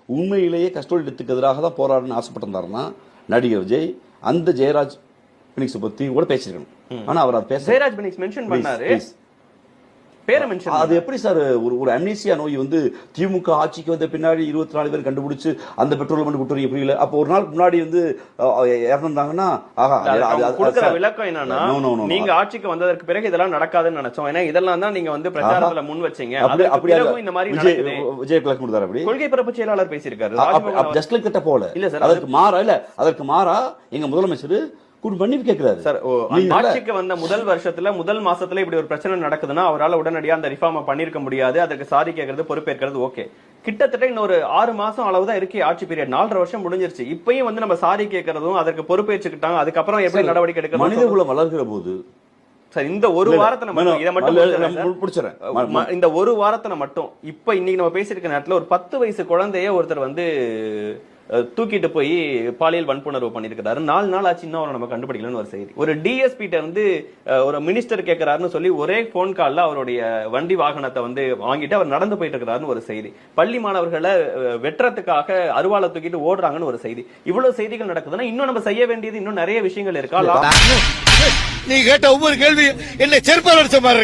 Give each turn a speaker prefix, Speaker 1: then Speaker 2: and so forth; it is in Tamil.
Speaker 1: உண்மையிலேயே கஸ்டோடி டெத்துக்கு எதிராக தான் போராடணும்னு ஆசைப்பட்டிருந்தாருன்னா நடிகர் விஜய் அந்த ஜெயராஜ் பினிக்ஸ் பத்தி கூட பேசிருக்கணும். ஆனா அவர் பேச
Speaker 2: ஜெயராஜ் பினிக்ஸ் மென்ஷன் பண்ணாரு. பேரை மென்ஷன்
Speaker 1: அது எப்படி சார் ஒரு அம்னீசியா நோய் வந்து திமுக ஆட்சிக்கு வந்த பின்னாடி 24 பேர் கண்டுபிடிச்சு அந்த பெட்ரோல் பண்ணி கொடுத்துறீங்க புரியல. அப்போ ஒரு நாளுக்கு முன்னாடி வந்து இறந்தாங்கன்னா
Speaker 2: கொடுக்கிற விளக்கம் என்னன்னா நீங்க ஆட்சிக்கு வந்ததற்கு பிறகு இதெல்லாம் நடக்காதுன்னு நினைச்சோம். ஏன்னா இதெல்லாம் தான் நீங்க வந்து பிரச்சாரத்துல முன் வச்சீங்க. இந்த மாதிரி
Speaker 1: விஜய் கிளக்கு கொடுத்தாரு. அப்படி
Speaker 2: கொள்கை பரப்பு செயலாளர் பேசியிருக்காரு.
Speaker 1: ஜஸ்ட் லைக் தட்ட போல இல்ல சார். அதற்கு மாறா எங்க முதலமைச்சர்
Speaker 2: ஆட்சிக்கு வந்த முதல் வருஷத்துல முதல் மாசத்துல இப்படி ஒரு பிரச்சனை நடக்குதுன்னா அவரால் உடனடியா அந்த ரிஃபார்ம் பண்ணிருக்க முடியாது. அதுக்கு சாரி கேட்கறது பொறுப்பேற்கிறது ஓகே. கிட்டத்தட்ட இன்னொரு 6 மாசம் அளவுதான் இருக்கு ஆட்சி பீரியட். 4.5 வருஷம் முடிஞ்சிருச்சு. இப்பயும் வந்து நம்ம சாரி கேட்கறதும் அதற்கு பொறுப்பேற்றுக்கிட்டாங்க. அதுக்கப்புறம் எப்படி நடவடிக்கை எடுக்கிறது?
Speaker 1: மனித குலம் வளர்கிற போது
Speaker 2: சார் இந்த ஒரு வாரத்துல மட்டும் இதை மட்டும் இந்த ஒரு வாரத்துல மட்டும் இப்ப இன்னைக்கு நம்ம பேசிருக்க நேரத்துல ஒரு 10 வயசு குழந்தைய ஒருத்தர் வந்து தூக்கிட்டு போய் பாலியல் வன்புணர்வு பண்ணிருக்கிறாரு. 4 நாள் ஆச்சு இன்னும் அவரை நம்ம கண்டுபிடிக்கலன்னு ஒரு செய்தி. ஒரு டிஎஸ்பி வந்து ஒரு மினிஸ்டர் கேட்கிறாருன்னு சொல்லி ஒரே போன் கால்ல அவருடைய வண்டி வாகனத்தை வந்து வாங்கிட்டு அவர் நடந்து போயிட்டு இருக்கிறாருன்னு ஒரு செய்தி. பள்ளி மாணவர்களை வெட்டுறதுக்காக அருவாளை தூக்கிட்டு ஓடுறாங்கன்னு ஒரு செய்தி. இவ்வளவு செய்திகள் நடக்குதுன்னா இன்னும் நம்ம செய்ய வேண்டியது இன்னும் நிறைய விஷயங்கள் இருக்கா?
Speaker 3: நீ கேட்ட ஒவ்வொரு கேள்வி என்ன செருப்பால் அடிச்ச மாதிரி